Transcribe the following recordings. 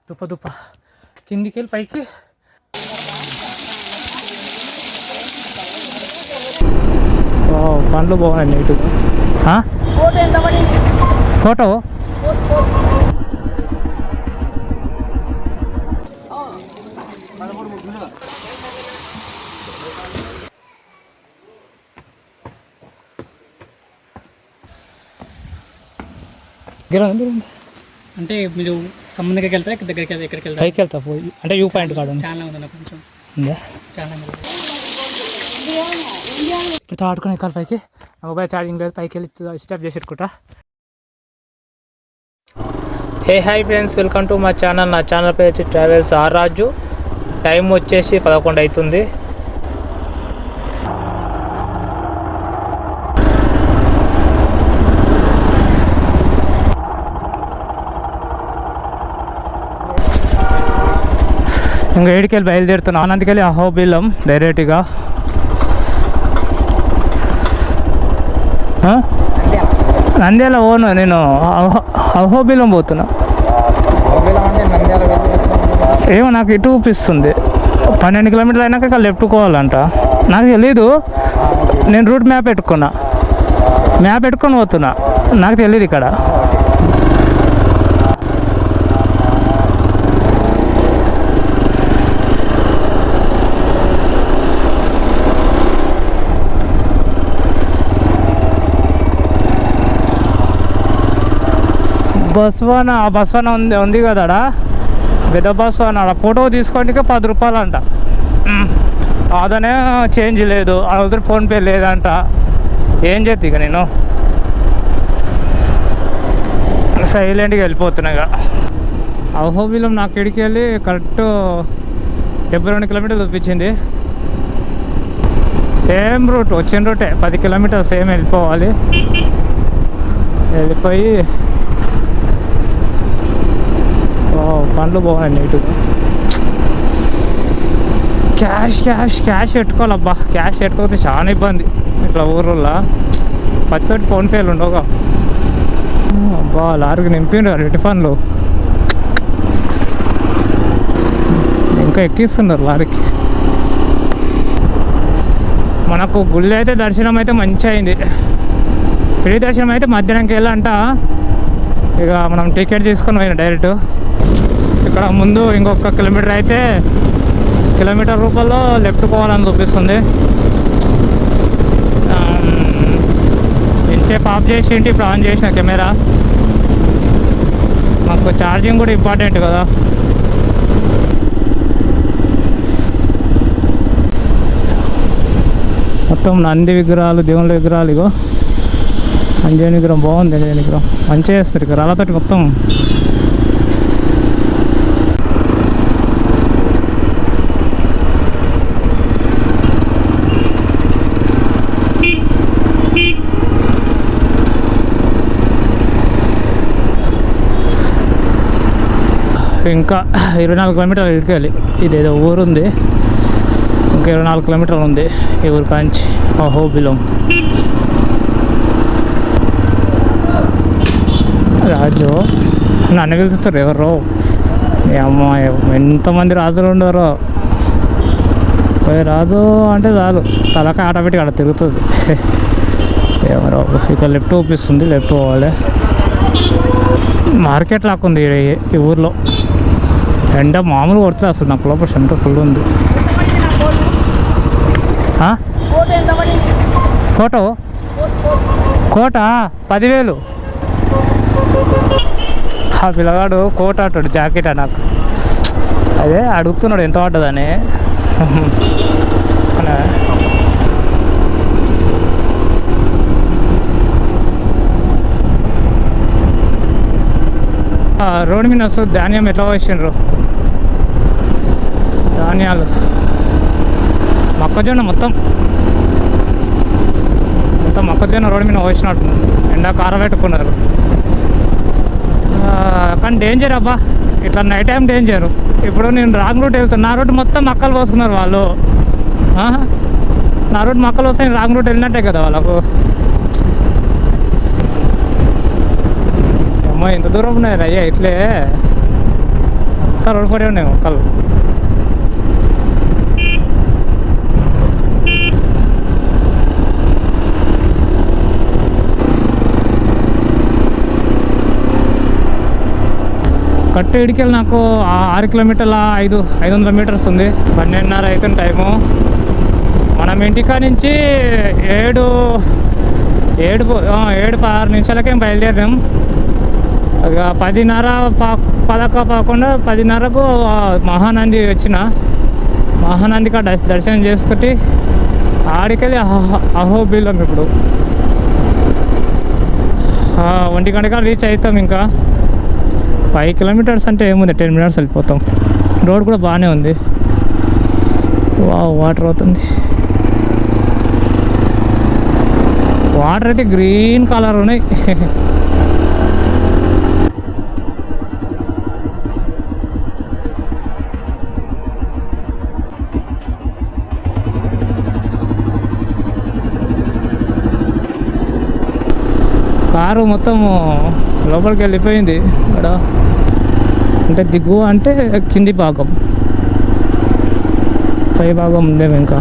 దుప్ప దుప్ప కిందికి వెళ్ళి పైకి. పండ్లు బాగున్నాయి నీట్గా. ఫోటో అంటే మీరు సముద్రం దగ్గరికి వెళ్తారా దగ్గరికి ఎక్కడికి వెళ్తారా? పైకి వెళ్తా పోయి అంటే వ్యూ పాయింట్ కాదు చాలా ఉందన్న కొంచెం చాలా. ఇప్పుడు ఆడుకునే ఎక్కాలి పైకి. మొబైల్ ఛార్జింగ్ లేదు, పైకి వెళ్ళి స్టాప్ చేసి పెట్టుకుంటా. హాయ్ ఫ్రెండ్స్, వెల్కమ్ టు మా ఛానల్. నా ఛానల్ పేరు వచ్చి ట్రావెల్స్ ఆర్ రాజు. టైం వచ్చేసి 11 అవుతుంది. ఇంకా 7కి వెళ్ళి బయలుదేరుతున్నాను. ఆనందకెళ్ళి అహోబిలం డైరెక్ట్గా. నంద్యాల పోను, నేను అహోబిలం పోతున్నా. ఏమో నాకు ఇటు చూపిస్తుంది. 12 కిలోమీటర్లు అయినాక ఇక్కడ లెఫ్ట్ పోవాలంట. నాకు తెలీదు, నేను రూట్ మ్యాప్ పెట్టుకొని పోతున్నా. నాకు తెలియదు ఇక్కడ. బస్వాన ఉంది కదా, పెద్ద బస్వాన. ఫోటో తీసుకోవడానికి 10 రూపాయలు అంట. అదనే చేంజ్ లేదు, అదే ఫోన్పే లేదంట. ఏం చేస్తా ఇక నేను సైలెంట్గా వెళ్ళిపోతున్నా. ఇక అహోబిలం నాకు ఇడికి వెళ్ళి కరెక్ట్ 72 కిలోమీటర్లు చూపించింది. సేమ్ రూట్, వచ్చిన రూటే 10 కిలోమీటర్లు సేమ్ వెళ్ళిపోవాలి. వెళ్ళిపోయి పండ్లు బాగున్నాయి నీట్గా. క్యాష్ పెట్టుకోవాలబ్బా. క్యాష్ పెట్టుకోకపోతే చాలా ఇబ్బంది ఇట్లా ఊర్లో. పచ్చటి ఫోన్పేలు ఉండవుగా. అబ్బా లారీకి నింపిండు రెడ్డి ఫండ్లు, ఇంకా ఎక్కిస్తున్నారు లారీకి. మనకు గుళ్ళు అయితే దర్శనం అయితే మంచిగా అయింది. ఫ్రీ దర్శనం అయితే మధ్యాహ్నంకి వెళ్ళంట. ఇక మనం టికెట్ తీసుకొని పోయినా డైరెక్ట్. ఇక్కడ ముందు ఇంకొక కిలోమీటర్ అయితే కిలోమీటర్ రూపాయల్లో లెఫ్ట్ పోవాలని చూపిస్తుంది. ఇంతసేపు ఆఫ్ చేసి ఇప్పుడు ఆన్ చేసిన కెమెరా. మాకు ఛార్జింగ్ కూడా ఇంపార్టెంట్ కదా. మొత్తం నంది విగ్రహాలు, దేవుళ్ళ విగ్రహాలు. ఇగో అంజని విగ్రహం బాగుంది. అంజని విగ్రహం మంచిగా చేస్తారు ఇక్కడ రాళ్ళతోటి మొత్తం. ఇంకా 24 కిలోమీటర్లు ఇటుకెళ్ళి ఇదేదో ఊరుంది. ఇంకా 24 కిలోమీటర్లు ఉంది ఈ ఊరు కాంచి అహోబిలం. రాజు నన్ను పిలుస్తారు ఎవరో. అమ్మ ఎంతమంది రాజులు ఉండరో. పోయి రాజు అంటే చాలు తలక ఆటోమేటిక్ అక్కడ తిరుగుతుంది. ఎవరో ఇక్కడ లెఫ్ట్ చూపిస్తుంది, లెఫ్ట్ పోవాలి. మార్కెట్ లాగా ఉంది ఈ ఊర్లో. ఎండ మామూలు కొడుతుంది అసలు. నాకు లోపల సెంట ఫుల్ ఉంది. ఫోటో కోట 10,000. ఆ పిల్లగాడు కోట అంటాడు, జాకెట్ నాకు అదే అడుగుతున్నాడు ఎంత పడ్డదని. రోడ్డు మీద వస్తుంది. ధాన్యం ఎట్లా వేసిండ్రు, ధాన్యాలు మొక్కజొన్న మొత్తం మొక్కజొన్న రోడ్డు మీద వేసినట్టు. ఎండాక ఆరబెట్టుకున్నారు. కానీ డేంజర్ అబ్బా, ఇట్లా నైట్ టైం డేంజరు. ఇప్పుడు నేను రాంగ్ రూట్ వెళ్తాను, నా రూట్ మొత్తం మక్కలు పోసుకున్నారు వాళ్ళు. నా రూట్ మక్కలు వస్తాయి, రాంగ్ రూట్ వెళ్ళినట్టే కదా వాళ్ళకు. అమ్మా ఇంత దూరం ఉన్నాయి రయ్యా, ఇట్లే అంతా రోడ్ పడే ఉన్నాయి మొక్కలు. కట్టు ఇడికెళ్ళి నాకు 6 కిలోమీటర్ల 500 మీటర్స్ ఉంది. 12:30 అవుతుంది టైము. మనం ఇంటికా నుంచి 7:16 నిమిషాలకే బయలుదేరాం. ఇక 10:30కు మహానంది వచ్చిన. మహానంది కాడ దర్శనం చేసుకుని ఆడికెళ్ళి అహోబిలం. ఇప్పుడు 1 గంటగా రీచ్ అవుతాం. ఇంకా 5 కిలోమీటర్స్ అంటే ఏముంది, 10 మినిట్స్ వెళ్ళిపోతాం. రోడ్ కూడా బాగానే ఉంది. వాటర్ అవుతుంది. వాటర్ అయితే గ్రీన్ కలర్ ఉన్నాయి. కారు మొత్తం లోపలికి వెళ్ళిపోయింది. ఇక్కడ అంటే దిగువ అంటే కింది భాగం, పై భాగం ఉందేమో ఇంకా.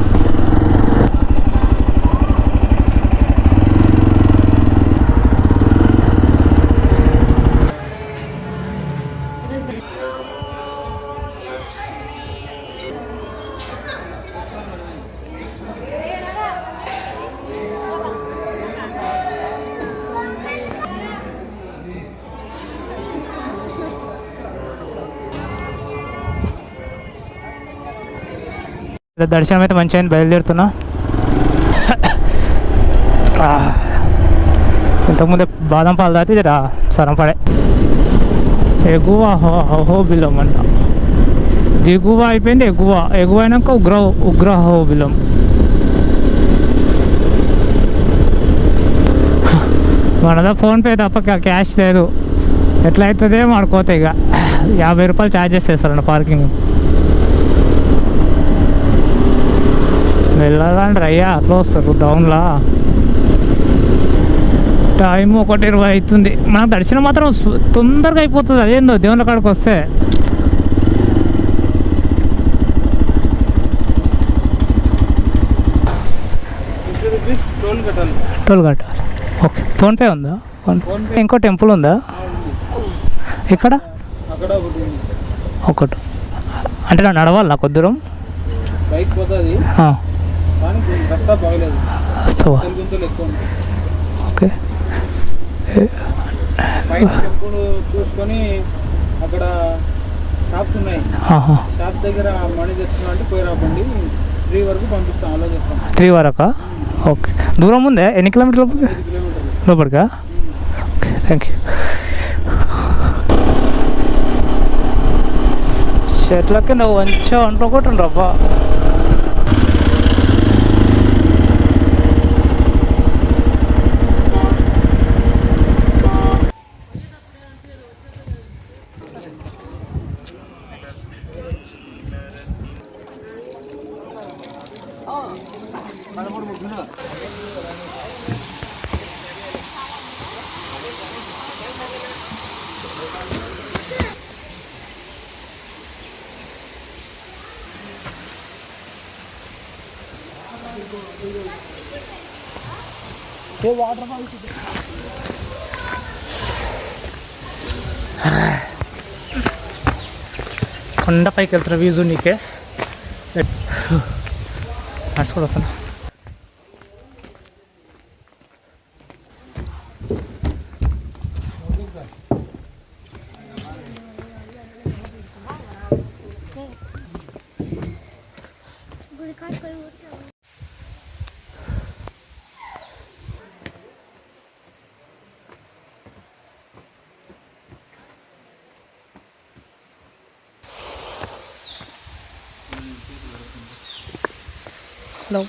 దర్శనం అయితే మంచిగా అయింది. బయలుదేరుతున్నా. ఇంతకుముందే బాదం పాలు తాగితే జరా సరం పడే. ఎగువ అహోబిలం అంట. దిగువ అయిపోయింది. ఎగువ అయినాక ఉగ్ర అహోబిలం. మనదా ఫోన్పే తప్ప క్యాష్ లేదు. ఎట్లా అవుతుందే మాడుకోతే. ఇక 50 రూపాయలు ఛార్జెస్ చేస్తారంట పార్కింగ్. వెళ్ళాలంటే అయ్యా అట్లా వస్తారు డౌన్లా. టైం 1:20 అవుతుంది. మనకు దర్శనం మాత్రం తొందరగా అయిపోతుంది. అదేందో దేవుళ్ళ కాడికి వస్తే. టోల్ కట్టాలి. ఓకే. ఫోన్పే ఉందా? ఫోన్పే. ఇంకో టెంపుల్ ఉందా ఇక్కడ? ఒకటి అంటే నా నడవాలి నాకు దూరం. బైక్ పోతుంది. ఓకే. చూసుకొని అక్కడ షాప్స్ ఉన్నాయి. షాప్ దగ్గర మనీ తెచ్చుకున్నా అంటే పోయి రాకండి. 3 వరకు పంపిస్తాం. అలా చెప్తాం. 3 వరకా? ఓకే. దూరం ఉందే? ఎన్ని కిలోమీటర్లు? 5 కిలోమీటర్లు లోపలికా? Okay, thank you. చెట్ల కింద మంచిగా వండుకోకుండా రబ్బా. కొండపైకి వెళ్తున్నా వీజు నీకే నడుచుకొని వస్తున్నా. హలో.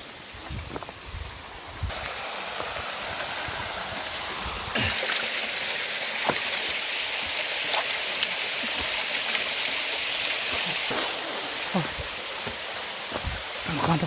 కాంత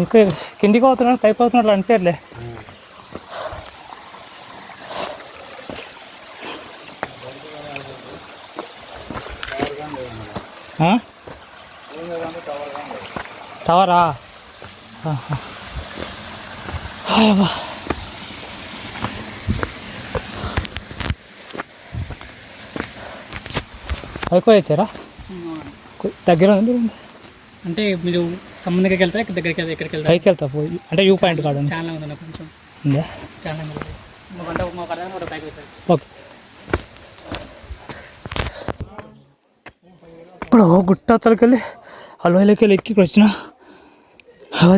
ఇంకా కిందికి అవుతున్నాడు పైకి అవుతున్నాడు అనిపించలే. టవరా? పైకి వచ్చారా? దగ్గర ఉంది అంటే మీరు సముద్రం దగ్గరికి వెళ్తారా దగ్గరికి వెళ్తే ఎక్కడికి వెళ్తారు? పైకి వెళ్తా పోయి అంటే వ్యూ పాయింట్ కాడ చాలా ఉంది కొంచెం ఉందా? చాలా మా పైకి వెళ్తారు. ఓకే. ఇప్పుడు గుట్ట అతలకి వెళ్ళి ఆ లోయలోకి వెళ్ళి ఎక్కి వచ్చిన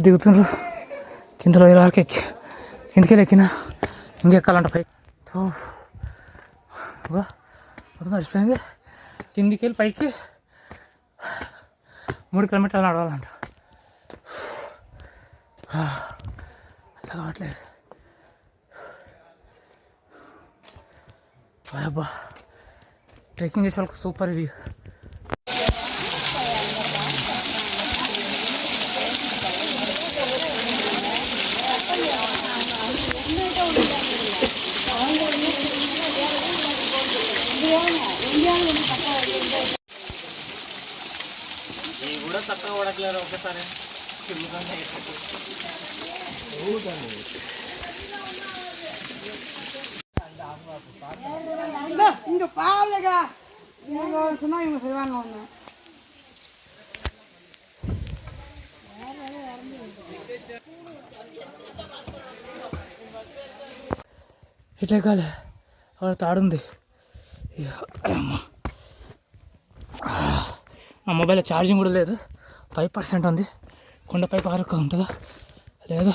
దిగుతుండ్రు కింద లోయల వరకు ఎక్కి కిందకి వెళ్ళి ఎక్కిన ఇంకెక్కాలంట పైకి. మొత్తం నడిచిపోయింది. కిందికి వెళ్ళి పైకి 3 కిలోమీటర్లు నడవాలంట. అలా కావట్లేదు. అబ్బా ట్రెక్కింగ్ చేసే వాళ్ళకి సూపర్ వ్యూ. కూడా చక్కగా పడట్లేదు ఒకసారి. ఇంకా పాలుగా ఉన్నా ఇట్లే కాలే అక్కడ తాడుంది. నా మొబైల్లో ఛార్జింగ్ కూడా లేదు, 5% ఉంది. కొండపైకి వరకు ఉంటుందా లేదు.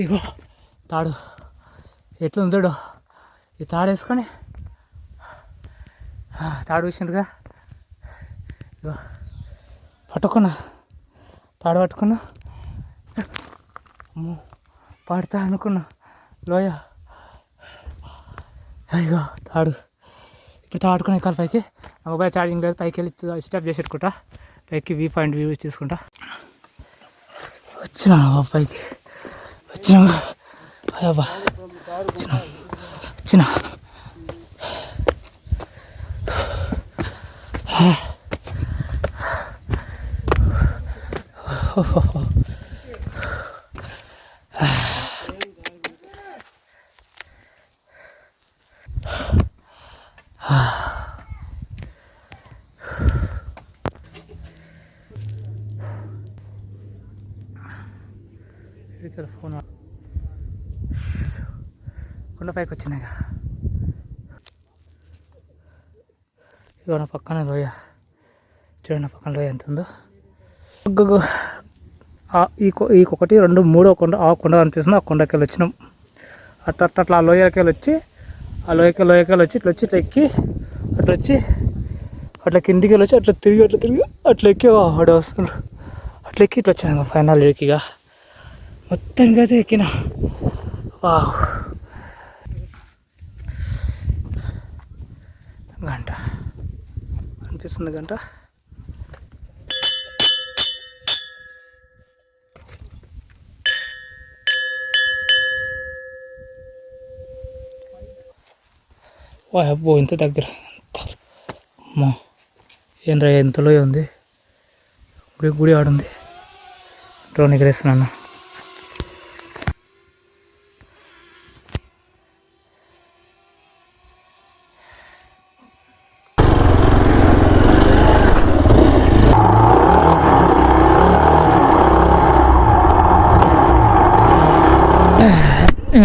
ఇగో తాడు ఎట్లా ఉందో ఈ తాడు వేసుకొని తాడు వేసిందిగా ఇగో పట్టుకున్నా, తాడు పట్టుకున్నా. పడతా అనుకున్నా లోయ. ఇగో తాడు ఇప్పుడు తాడుకుని ఎక్కాలి పైకి. నా మొబైల్ ఛార్జింగ్ లేదు, పైకి వెళ్ళి స్టాప్ చేసి పెట్టుకుంటా. పైకి వ్యూ పాయింట్ వ్యూ తీసుకుంటా. వచ్చినా పైకి వచ్చినా అయ్యబ్బా వచ్చినా ఫోన్ కొండపైకి వచ్చినాయి. ఇక నా పక్కన లోయ చూడండి, నా పక్కన లోయ ఎంత ఉందో. ఈ 1 2 3 కొండ, ఆ కొండ కనిపిస్తుంది. ఆ కొండకి వెళ్ళి వచ్చినాం. అట్లా ఆ లోయకి వెళ్ళి వచ్చి ఆ లోయకి వచ్చి ఇట్లా ఎక్కి అట్లా వచ్చి అట్లా కిందికి వెళ్ళి వచ్చి అట్లా తిరిగి అట్లా ఎక్కి ఆడ వస్తుంది. అట్లా ఎక్కి ఇట్లా వచ్చాను ఫైనల్ ఎక్కిగా మొత్తానికి అయితే ఎక్కిన. వావ్ గంట అనిపిస్తుంది గంట. అబ్బో ఇంత దగ్గర అమ్మో ఏంద్రా ఎంతలో ఉంది. గుడి ఆడుంది. డ్రోన్ ఎగరేస్తున్నాను.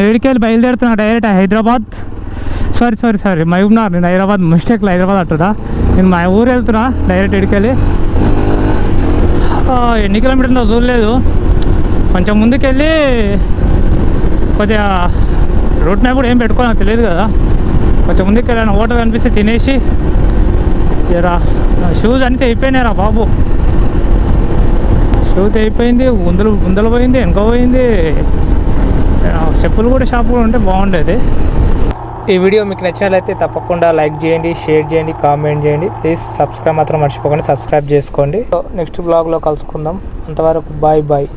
ఏడికెళ్ళి బయలుదేరుతున్నా డైరెక్ట్ హైదరాబాద్. సారీ మహబూబ్నగర్. నేను హైదరాబాద్ మిస్టేక్లో హైదరాబాద్ అంటున్నా. నేను మా ఊరు వెళ్తున్నా డైరెక్ట్ ఏడికెళ్ళి. ఎన్ని కిలోమీటర్లో చూడలేదు. కొంచెం ముందుకెళ్ళి కొద్దిగా రూట్ మ్యాప్ కూడా ఏం పెట్టుకోవాలి తెలియదు కదా. కొంచెం ముందుకు వెళ్ళాను, హోటల్ కనిపిస్తే తినేసి రా. షూస్ అన్నీ అయిపోయినాయిరా బాబు. షూస్ అయిపోయింది, ముందలు పోయింది, వెనక పోయింది. చెప్పులు కూడా షాప్ కూడా ఉంటే బాగుండేది. ఈ వీడియో మీకు నచ్చినట్లయితే తప్పకుండా లైక్ చేయండి, షేర్ చేయండి, కామెంట్ చేయండి. ప్లీజ్ సబ్స్క్రైబ్ మాత్రం మర్చిపోకండి, సబ్స్క్రైబ్ చేసుకోండి. నెక్స్ట్ బ్లాగ్లో కలుసుకుందాం. అంతవరకు బాయ్ బాయ్.